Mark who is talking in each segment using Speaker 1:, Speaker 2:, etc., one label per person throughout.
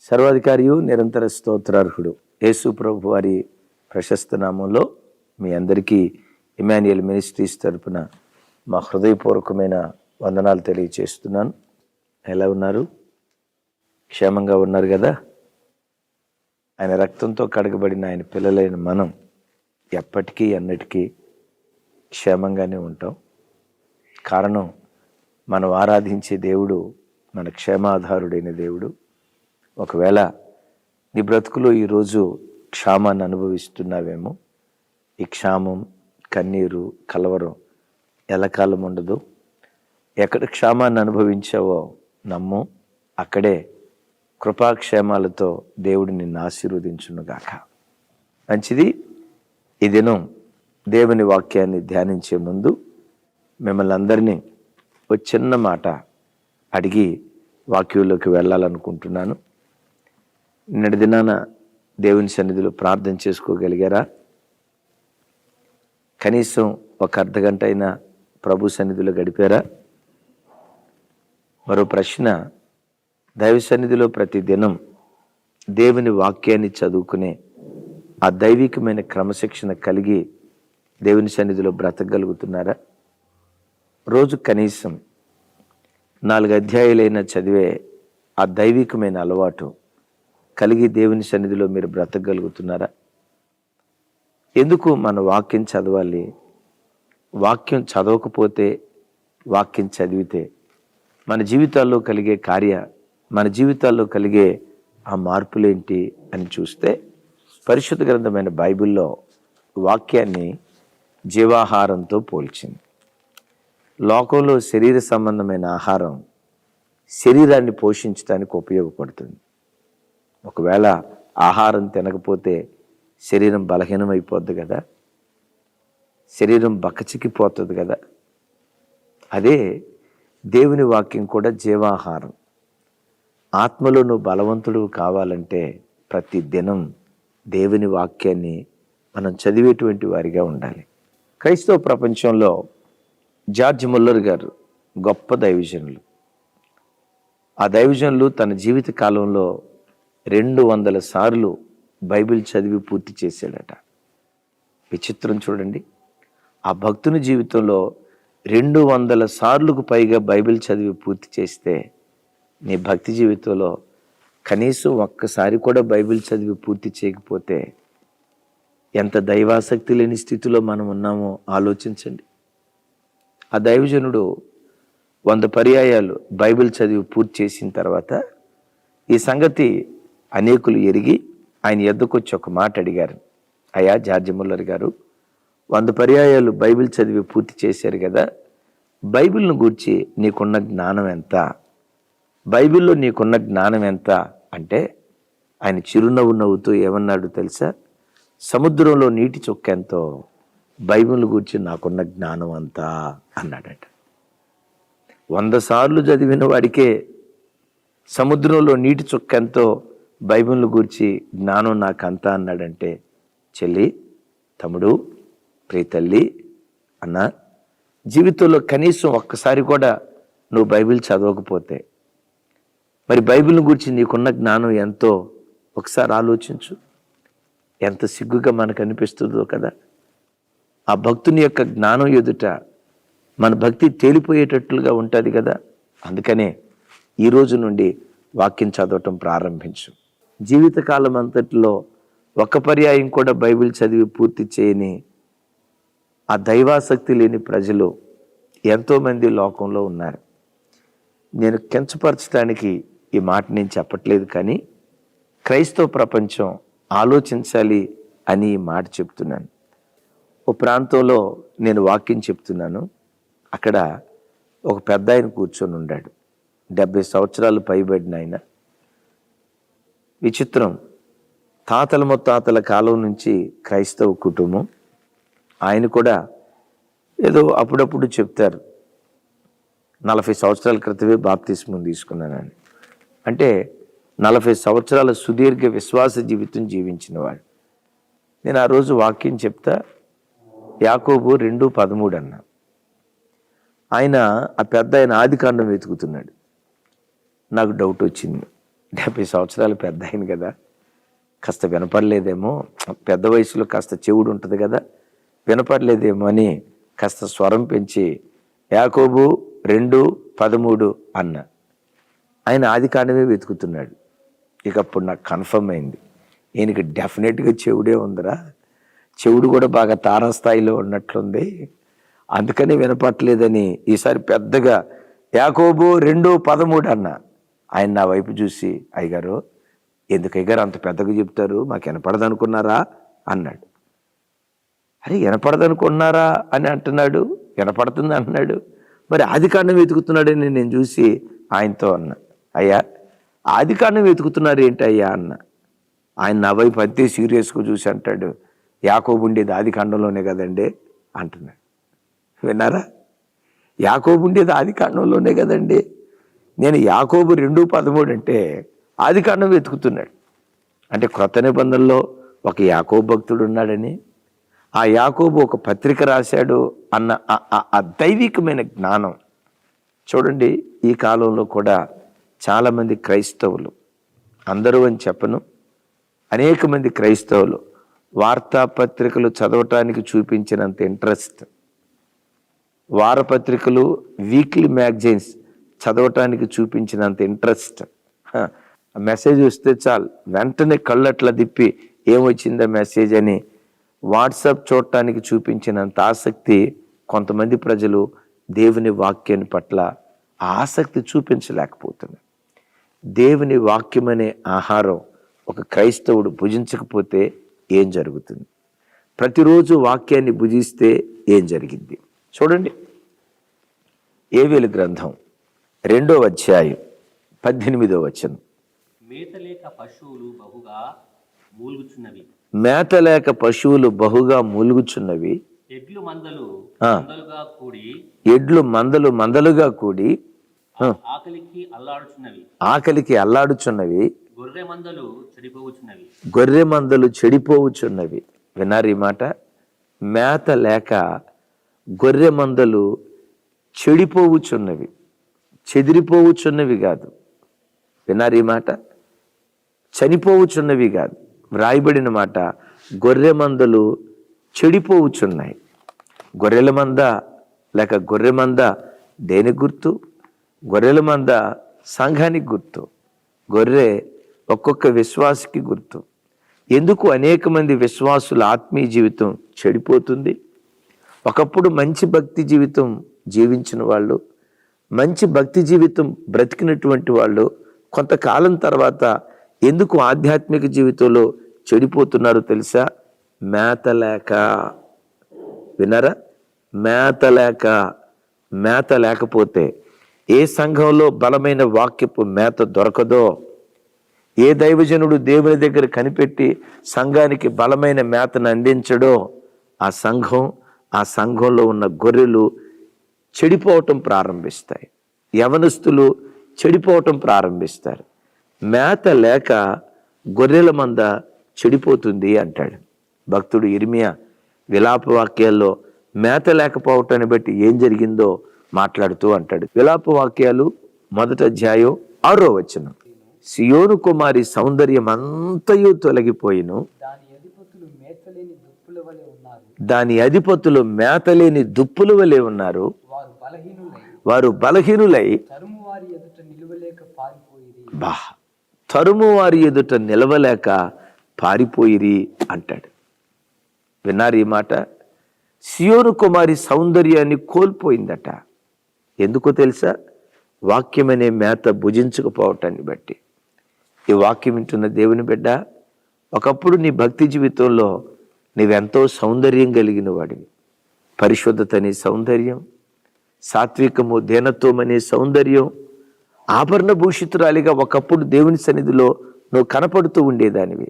Speaker 1: సర్వాధికారియు నిరంతర స్తోత్రార్హుడు యేసు ప్రభు వారి ప్రశస్త నామంలో మీ అందరికీ ఇమాన్యుయల్ మినిస్ట్రీస్ తరపున మా హృదయపూర్వకమైన వందనాలు తెలియజేస్తున్నాను. ఎలా ఉన్నారు? క్షేమంగా ఉన్నారు కదా? ఆయన రక్తంతో కడగబడిన ఆయన పిల్లలైన మనం ఎప్పటికీ అన్నిటికీ క్షేమంగానే ఉంటాం. కారణం, మనం ఆరాధించే దేవుడు మన క్షేమాధారుడైన దేవుడు. ఒకవేళ నీ బ్రతుకులో ఈరోజు క్షామాన్ని అనుభవిస్తున్నావేమో, ఈ క్షామం, కన్నీరు, కలవరం ఎల్లకాలం ఉండదు. ఎక్కడ క్షామాన్ని అనుభవించావో నమ్ము, అక్కడే కృపాక్షేమాలతో దేవుడు నిన్ను ఆశీర్వదించునుగాక. మంచిది. ఈ దినం దేవుని వాక్యాన్ని ధ్యానించే ముందు మిమ్మల్ని అందరినీ ఒక చిన్న మాట అడిగి వాక్యంలోకి వెళ్ళాలనుకుంటున్నాను. నిన్నటి దినాన దేవుని సన్నిధిలో ప్రార్థన చేసుకోగలిగారా? కనీసం ఒక అర్ధగంట అయినా ప్రభు సన్నిధిలో గడిపారా? మరో ప్రశ్న, దైవ సన్నిధిలో ప్రతి దినం దేవుని వాక్యాన్ని చదువుకునే ఆ దైవికమైన క్రమశిక్షణ కలిగి దేవుని సన్నిధిలో బ్రతకగలుగుతున్నారా? రోజు కనీసం 4 అధ్యాయాలైనా చదివే ఆ దైవికమైన అలవాటు కలిగి దేవుని సన్నిధిలో మీరు బ్రతకగలుగుతున్నారా? ఎందుకు మన వాక్యం చదవాలి? వాక్యం చదవకపోతే, వాక్యం చదివితే మన జీవితాల్లో కలిగే మన జీవితాల్లో కలిగే ఆ మార్పులేంటి అని చూస్తే, పరిశుద్ధ గ్రంథమైన బైబిల్లో వాక్యాన్ని జీవాహారంతో పోల్చింది. లోకంలో శరీర సంబంధమైన ఆహారం శరీరాన్ని పోషించడానికి ఉపయోగపడుతుంది. ఒకవేళ ఆహారం తినకపోతే శరీరం బలహీనమైపోద్ది కదా, శరీరం బక్కచిక్కిపోతుంది కదా. అదే దేవుని వాక్యం కూడా జీవాహారం. ఆత్మలో నువ్వు బలవంతుడు కావాలంటే ప్రతి దినం దేవుని వాక్యాన్ని మనం చదివేటువంటి వారిగా ఉండాలి. క్రైస్తవ ప్రపంచంలో జార్జ్ ముల్లర్ గారు గొప్ప దైవజనులు. ఆ దైవజనులు తన జీవిత కాలంలో 200 సార్లు బైబిల్ చదివి పూర్తి చేశాడట. విచిత్రం చూడండి. ఆ భక్తుని జీవితంలో 200 సార్లకు పైగా బైబిల్ చదివి పూర్తి చేస్తే, నీ భక్తి జీవితంలో కనీసం ఒక్కసారి కూడా బైబిల్ చదివి పూర్తి చేయకపోతే ఎంత దైవాసక్తి లేని స్థితిలో మనం ఉన్నామో ఆలోచించండి. ఆ దైవజనుడు 100 పర్యాయాలు బైబిల్ చదివి పూర్తి చేసిన తర్వాత ఈ సంగతి అనేకులు ఎరిగి ఆయన ఎద్దకు వచ్చి ఒక మాట అడిగారు. అయ్యా జార్జ్ ముల్లర్ గారు, 100 పర్యాయాలు బైబిల్ చదివి పూర్తి చేశారు కదా, బైబిల్ను గూర్చి నీకున్న జ్ఞానం ఎంత? బైబిల్లో నీకున్న జ్ఞానం ఎంత అంటే, ఆయన చిరునవ్వు నవ్వుతూ ఏమన్నాడు తెలుసా? సముద్రంలో నీటి చుక్క ఎంతో, బైబిల్ గురించి నాకున్న జ్ఞానం అంతా అన్నాడట. 100 సార్లు చదివిన వాడికే సముద్రంలో నీటి చుక్క ఎంతో, బైబిల్ గురించి జ్ఞానం నాకంతా అన్నాడంటే, చెల్లి, తమ్ముడు, ప్రియతల్లి, అన్న, జీవితంలో కనీసం ఒక్కసారి కూడా నువ్వు బైబిల్ చదవకపోతే మరి బైబిల్ గురించి నీకున్న జ్ఞానం ఎంతో ఒకసారి ఆలోచించు. ఎంత సిగ్గుగా మనకు అనిపిస్తుందో కదా. ఆ భక్తుని యొక్క జ్ఞానం ఎదుట మన భక్తి తేలిపోయేటట్లుగా ఉంటుంది కదా. అందుకనే ఈ రోజు నుండి వాక్యం చదవటం ప్రారంభించు. జీవితకాలం అంతటిలో ఒక్క పర్యాయం కూడా బైబిల్ చదివి పూర్తి చేయని ఆ దైవాసక్తి లేని ప్రజలు ఎంతోమంది లోకంలో ఉన్నారు. నేను కించపరచడానికి ఈ మాట నేను చెప్పట్లేదు, కానీ క్రైస్తవ ప్రపంచం ఆలోచించాలి అని ఈ మాట చెప్తున్నాను. ఓ ప్రాంతంలో నేను వాక్యం చెప్తున్నాను. అక్కడ ఒక పెద్ద ఆయన కూర్చొని ఉన్నాడు. 70 సంవత్సరాలు పైబడిన ఆయన. విచిత్రం, తాతల ముత్తాతల కాలం నుంచి క్రైస్తవ కుటుంబం. ఆయన కూడా ఏదో అప్పుడప్పుడు చెప్తారు, 40 సంవత్సరాల క్రితమే బాప్తిస్మం తీసుకున్నానని. అంటే 40 సంవత్సరాల సుదీర్ఘ విశ్వాస జీవితం జీవించిన వాడు. నేను ఆ రోజు వాక్యం చెప్తా, యాకోబు 2:13 అన్నా. ఆ పెద్ద ఆయన ఆదికాండం వెతుకుతున్నాడు. నాకు డౌట్ వచ్చింది. 70 సంవత్సరాలు పెద్ద ఆయన కదా, కాస్త వినపడలేదేమో, పెద్ద వయసులో కాస్త చెవుడు ఉంటుంది కదా, వినపడలేదేమో అని కాస్త స్వరం పెంచి యాకోబు 2:13 అన్న. ఆయన ఆది కాండమే వెతుకుతున్నాడు. ఇక అప్పుడు నాకు కన్ఫర్మ్ అయింది, ఈయనకి డెఫినెట్గా చెవుడే ఉందిరా, చెవుడు కూడా బాగా తారాస్థాయిలో ఉన్నట్లుంది, అందుకని వినపట్లేదని ఈసారి పెద్దగా యాకోబు 2:13 అన్న. ఆయన నా వైపు చూసి, అయ్యగారు ఎందుకు అయ్యగారు అంత పెద్దగా చెప్తారు, మాకు వినపడదనుకున్నారా అన్నాడు. అరే వినపడదనుకున్నారా అని అంటున్నాడు, వినపడుతుంది అంటున్నాడు, మరి ఆది కాండం వెతుకుతున్నాడని నేను చూసి ఆయనతో అన్నా, అయ్యా ఆది కాండం వెతుకుతున్నారు ఏంటి అయ్యా అన్న. ఆయన నా వైపు అంతే సీరియస్గా చూసి అంటాడు, యాకోబు ఉండేది ఆది కాండంలోనే కదండి అంటున్నాడు. విన్నారా? యాకోబు ఉండేది ఆది కాండంలోనే కదండి. నేను యాకోబు 2:13 అంటే ఆది కాండం వెతుకుతున్నాడు అంటే క్రొత్త నిబంధనలో ఒక యాకోబు భక్తుడు ఉన్నాడని, ఆ యాకోబు ఒక పత్రిక రాశాడు అన్న ఆ దైవికమైన జ్ఞానం. చూడండి, ఈ కాలంలో కూడా చాలామంది క్రైస్తవులు, అందరూ అని చెప్పను, అనేక మంది క్రైస్తవులు వార్తాపత్రికలు చదవటానికి చూపించినంత ఇంట్రెస్ట్, వారపత్రికలు వీక్లీ మ్యాగజైన్స్ చదవటానికి చూపించినంత ఇంట్రెస్ట్, మెసేజ్ వస్తే చాలు వెంటనే కళ్ళట్లా తిప్పి ఏమొచ్చిందా మెసేజ్ అని వాట్సాప్ చూడటానికి చూపించినంత ఆసక్తి కొంతమంది ప్రజలు దేవుని వాక్యాన్ని పట్ల ఆసక్తి చూపించలేకపోతున్నారు. దేవుని వాక్యం అనే ఆహారం ఒక క్రైస్తవుడు భుజించకపోతే ఏం జరుగుతుంది? ప్రతిరోజు వాక్యాన్ని భుజిస్తే ఏం జరిగింది? చూడండి, యోవేలు గ్రంథం 2వ అధ్యాయం 18వ వచనం.
Speaker 2: మేతలేక పశువులు బహుగా మూలుగుచున్నవి, ఎడ్లు మందలుగా కూడి ఆకలికి అల్లాడుచున్నవి, గొర్రె మందలు చెడిపోవుచున్నవి. విన్నారు ఈ మాట? మేత లేక గొర్రె మందలు చెడిపోవుచున్నవి, చెదిరిపోవుచున్నవి కాదు. విన్నారు ఈ మాట? చనిపోవుచున్నవి కాదు, వ్రాయబడిన మాట గొర్రె మందలు చెడిపోవుచున్నాయి. గొర్రెల మంద లేక గొర్రె మంద దేనికి గుర్తు? గొర్రెల మంద సంఘానికి గుర్తు, గొర్రె ఒక్కొక్క విశ్వాసికి గుర్తు. ఎందుకు అనేక మంది విశ్వాసుల ఆత్మీయ జీవితం చెడిపోతుంది? ఒకప్పుడు మంచి భక్తి జీవితం జీవించిన వాళ్ళు, మంచి భక్తి జీవితం బ్రతికినటువంటి వాళ్ళు కొంతకాలం తర్వాత ఎందుకు ఆధ్యాత్మిక జీవితంలో చెడిపోతున్నారో తెలుసా? మేతలేక. విన్నారా? మేత లేకపోతే, ఏ సంఘంలో బలమైన వాక్యపు మేత దొరకదో, ఏ దైవజనుడు దేవుని దగ్గర కనిపెట్టి సంఘానికి బలమైన మేతను అందించడో, ఆ సంఘంలో ఉన్న గొర్రెలు చెడిపోవటం ప్రారంభిస్తాయి, యవనస్తులు చెడిపోవటం ప్రారంభిస్తారు. మేత లేక గొర్రెల మంద చెడిపోతుంది అంటాడు భక్తుడు ఇర్మియా విలాప వాక్యాల్లో. మేత లేకపోవటాన్ని బట్టి ఏం జరిగిందో మాట్లాడుతూ అంటాడు. విలాప వాక్యాలు 1వ అధ్యాయం 6వ వచనం. సియోను కుమారి సౌందర్యం అంతయు తొలగిపోయిను, దాని అధిపతులు మేతలేని దుప్పుల వలె ఉన్నారు, వారు బలహీనులై తరుము వారి ఎదుట నిలవలేక పారిపోయిరి అంటాడు. విన్నారు ఈ మాట? సియోను కుమారి సౌందర్యాన్ని కోల్పోయిందట. ఎందుకో తెలుసా? వాక్యమనే మేత భుజించకపోవటాన్ని బట్టి. ఈ వాక్యం వింటున్న దేవుని బిడ్డ, ఒకప్పుడు నీ భక్తి జీవితంలో నీవెంతో సౌందర్యం కలిగిన వాడివి. పరిశుద్ధత అనే సౌందర్యం, సాత్వికము దీనత్వం అనే సౌందర్యం, ఆభరణ భూషితురాలిగా ఒకప్పుడు దేవుని సన్నిధిలో నువ్వు కనపడుతూ ఉండేదానివి.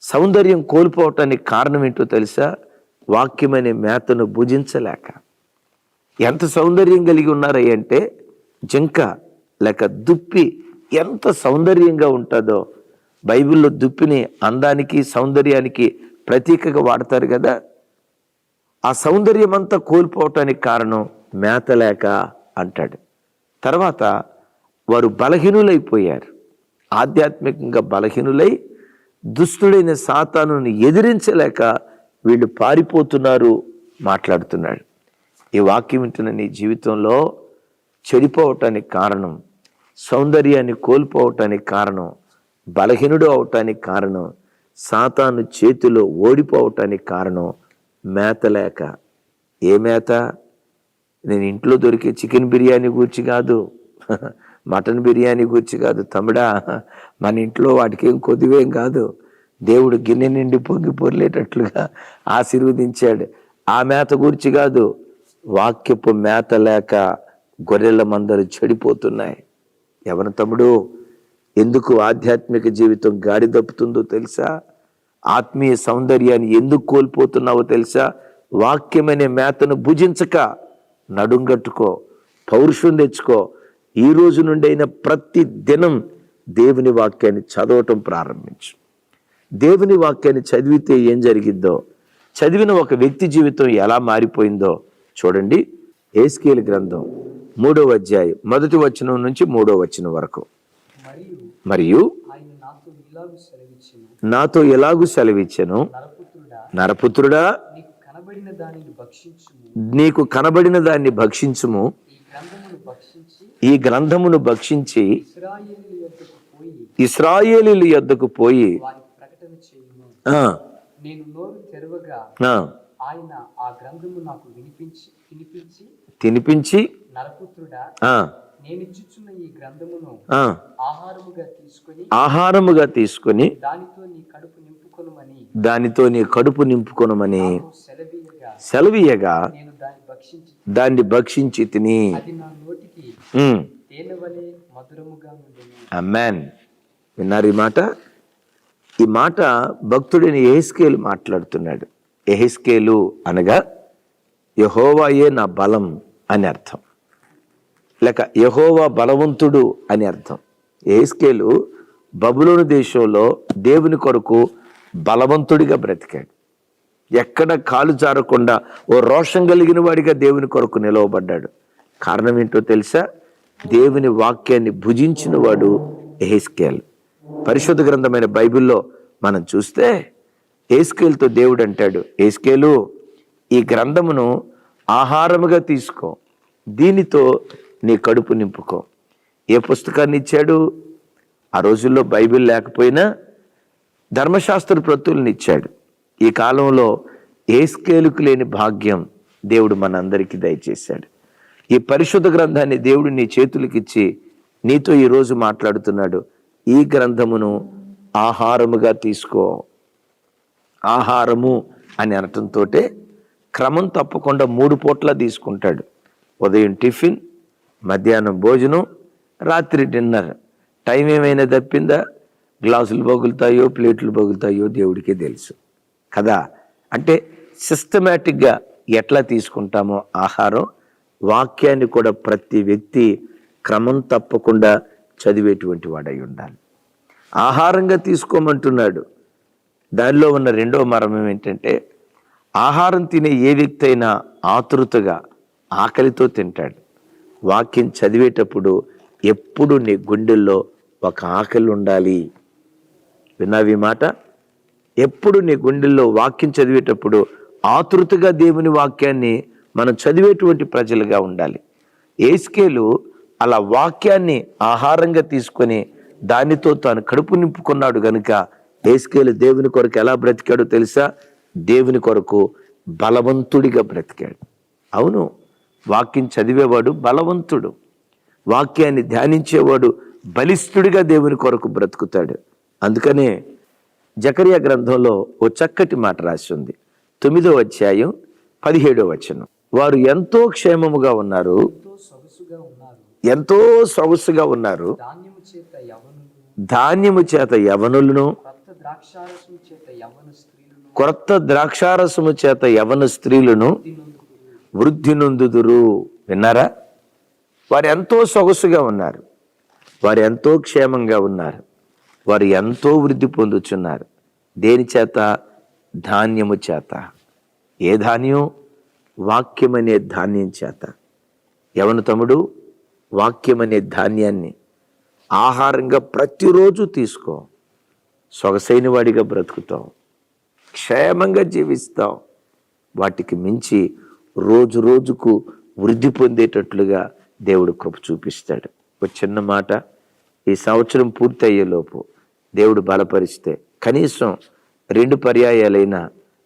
Speaker 2: సౌందర్యం కోల్పోవటానికి కారణం ఏంటో తెలుసా? వాక్యమనే మేతను భుజించలేక. ఎంత సౌందర్యం కలిగి ఉన్నారంటే, జింక లేక దుప్పి ఎంత సౌందర్యంగా ఉంటుందో, బైబిల్లో దుప్పిని అందానికి సౌందర్యానికి ప్రతీకగా వాడతారు కదా. ఆ సౌందర్యం అంతా కోల్పోవటానికి కారణం మేత లేక అంటాడు. తర్వాత వారు బలహీనులైపోయారు.
Speaker 1: ఆధ్యాత్మికంగా బలహీనులై దుష్టుడైన సాతానుని ఎదిరించలేక వీళ్ళు పారిపోతున్నారు మాట్లాడుతున్నాడు. ఈ వాక్యం వింటున్న నీ జీవితంలో చెడిపోవటానికి కారణం, సౌందర్యాన్ని కోల్పోవటానికి కారణం, బలహీనుడు అవటానికి కారణం, సాతాను చేతిలో ఓడిపోవటానికి కారణం మేత లేక. ఏ మేత? నేను ఇంట్లో దొరికే చికెన్ బిర్యానీ గూర్చి కాదు, మటన్ బిర్యానీ గూర్చి కాదు తమ్ముడా. మన ఇంట్లో వాటికి ఏం కొద్దివేం కాదు. దేవుడు గిన్నె నిండి పొంగి పొర్లేటట్లుగా ఆశీర్వదించాడు. ఆ మేత గురించి కాదు. వాక్యపు మేత లేక గొర్రెల మందరు చెడిపోతున్నాయి. ఎవరి తమ్ముడు, ఎందుకు ఆధ్యాత్మిక జీవితం గాడి తప్పుతుందో తెలుసా? ఆత్మీయ సౌందర్యాన్ని ఎందుకు కోల్పోతున్నావో తెలుసా? వాక్యమనే మేతను భుజించక నడుంగట్టుకో, పౌరుషం తెచ్చుకో. ఈ రోజు నుండి అయినా ప్రతి దినం దేవుని వాక్యాన్ని చదవటం ప్రారంభించు. దేవుని వాక్యాన్ని చదివితే ఏం జరిగిద్దో, చదివిన ఒక వ్యక్తి జీవితం ఎలా మారిపోయిందో చూడండి. యేస్కేలు గ్రంథం 3వ అధ్యాయం 1వ వచనం నుంచి 3వ వచనం వరకు. మరియు నాతో ఎలాగూ సెలవిచ్చెను, నరపుత్రుడా, నీకు కనబడిన దాన్ని భక్షించుము, ఈ గ్రంథమును భక్షించి ఇశ్రాయేలీయుల యొద్దకు పోయి
Speaker 3: నేను నోరు తెరవగా ఆయన ఆ గ్రంథము నాకు తినిపించి నరపుత్రుడా, నేనిచ్చుచున్న ఈ గ్రంథమును ఆహారముగా తీసుకొని
Speaker 1: దానితో నీ కడుపు నింపుకొనుమని సెలవీయగా దాన్ని భక్షించి తిని. ఆమేన్. విన్నారు ఈ మాట? ఈ మాట భక్తుడైన యెహెజ్కేలు మాట్లాడుతున్నాడు. యెహెజ్కేలు అనగా యెహోవాయే నా బలం అని అర్థం, లేక యెహోవా బలవంతుడు అని అర్థం. యెహెజ్కేలు బబులోను దేశంలో దేవుని కొరకు బలవంతుడిగా బ్రతికాడు. ఎక్కడ కాలు జారకుండా ఓ రోషం కలిగిన వాడిగా దేవుని కొరకు నిలవబడ్డాడు. కారణం ఏంటో తెలుసా? దేవుని వాక్యాన్ని భుజించిన వాడు యెహెజ్కేలు. పరిశుద్ధ గ్రంథమైన బైబిల్లో మనం చూస్తే యెహెజ్కేలుతో దేవుడు అంటాడు, యెహెజ్కేలు, ఈ గ్రంథమును ఆహారముగా తీసుకో, దీనితో నీ కడుపు నింపుకో. ఏ పుస్తకాన్ని ఇచ్చాడు? ఆ రోజుల్లో బైబిల్ లేకపోయినా ధర్మశాస్త్ర ప్రతుల్ని ఇచ్చాడు. ఈ కాలంలో యెహెజ్కేలుకు లేని భాగ్యం దేవుడు మనందరికీ దయచేశాడు. ఈ పరిశుద్ధ గ్రంథాన్ని దేవుడు నీ చేతులకి ఇచ్చి నీతో ఈరోజు మాట్లాడుతున్నాడు. ఈ గ్రంథమును ఆహారముగా తీసుకో. ఆహారము అని అనటంతో క్రమం తప్పకుండా 3 పూట్ల తీసుకుంటాడు. ఉదయం టిఫిన్, మధ్యాహ్నం భోజనం, రాత్రి డిన్నర్. టైం ఏమైనా తప్పిందా? గ్లాసులు పగులుతాయో ప్లేట్లు పగులుతాయో దేవుడికే తెలుసు కదా. అంటే సిస్టమేటిక్గా ఎట్లా తీసుకుంటామో ఆహారం, వాక్యాన్ని కూడా ప్రతి వ్యక్తి క్రమం తప్పకుండా చదివేటువంటి వాడై ఉండాలి. ఆహారంగా తీసుకోమంటున్నాడు. దానిలో ఉన్న రెండవ మర్మం ఏంటంటే, ఆహారం తినే ఏ వ్యక్తి అయినా ఆతృతగా ఆకలితో తింటాడు. వాక్యం చదివేటప్పుడు ఎప్పుడు నీ గుండెల్లో ఒక ఆకలి ఉండాలి. విన్నావి మాట? ఎప్పుడు నీ గుండెల్లో వాక్యం చదివేటప్పుడు ఆతృతగా దేవుని వాక్యాన్ని మనం చదివేటువంటి ప్రజలుగా ఉండాలి. యెహెజ్కేలు అలా వాక్యాన్ని ఆహారంగా తీసుకొని దానితో తాను కడుపు నింపుకున్నాడు గనుక యెహెజ్కేలు దేవుని కొరకు ఎలా బ్రతికాడో తెలుసా? దేవుని కొరకు బలవంతుడిగా బ్రతికాడు. అవును, వాక్యం చదివేవాడు బలవంతుడు, వాక్యాన్ని ధ్యానించేవాడు బలిష్ఠుడిగా దేవుని కొరకు బ్రతుకుతాడు. అందుకనే జకరియా గ్రంథంలో ఓ చక్కటి మాట రాసి ఉంది. 9వ అధ్యాయం 17వ వచనం. వారు ఎంతో క్షేమముగా ఉన్నారు, ఎంతో సొగసుగా ఉన్నారు, ధాన్యము చేత యవనులను, కొత్త ద్రాక్షారసము చేత యవన స్త్రీలను వృద్ధి నొందుదురు. విన్నారా? వారు ఎంతో సొగసుగా ఉన్నారు, వారు ఎంతో క్షేమంగా ఉన్నారు, వారు ఎంతో వృద్ధి పొందుచున్నారు. దేని చేత? ధాన్యము చేత. ఏ ధాన్యం? వాక్యం అనే ధాన్యం చేత. యవన తమ్ముడు, వాక్యం అనే ధాన్యాన్ని ఆహారంగా ప్రతిరోజు తీసుకో. సొగసైన వాడిగా బ్రతుకుతావు, క్షేమంగా జీవిస్తావు. వాటికి మించి రోజు రోజుకు వృద్ధి పొందేటట్లుగా దేవుడు కృప చూపిస్తాడు. ఒక చిన్న మాట, ఈ సంవత్సరం పూర్తి అయ్యేలోపు దేవుడు బలపరిస్తే కనీసం 2 పర్యాయాలైనా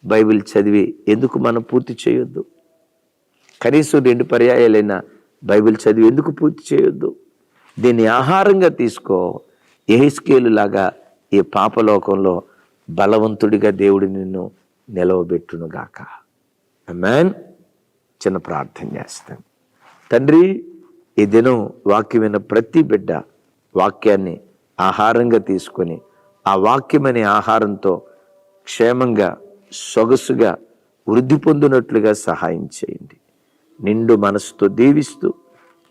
Speaker 1: బైబిల్ చదివి ఎందుకు మనం పూర్తి చేయొద్దు? కనీసం 2 పర్యాయాలైనా బైబిల్ చదివి ఎందుకు పూర్తి చేయొద్దు? దీన్ని ఆహారంగా తీసుకో. యెహెజ్కేలు లాగా ఈ పాపలోకంలో బలవంతుడిగా దేవుడు నిన్ను నిలవబెట్టునుగాక. ఆమేన్. చిన్న ప్రార్థన చేస్తాను. తండ్రి, ఈ దినం వాక్యం విన్న ప్రతి బిడ్డ వాక్యాన్ని ఆహారంగా తీసుకొని ఆ వాక్యమనే ఆహారంతో క్షేమంగా సొగసుగా వృద్ధి పొందినట్లుగా సహాయం చేయండి. నిండు మనసుతో దీవిస్తూ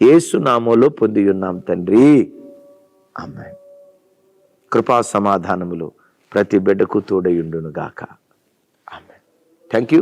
Speaker 1: యేసు నామములో పొంది ఉన్నాం తండ్రి. ఆమేన్. కృపా సమాధానములు ప్రతి బిడ్డకు తోడయుండును గాక. ఆమేన్. Thank you.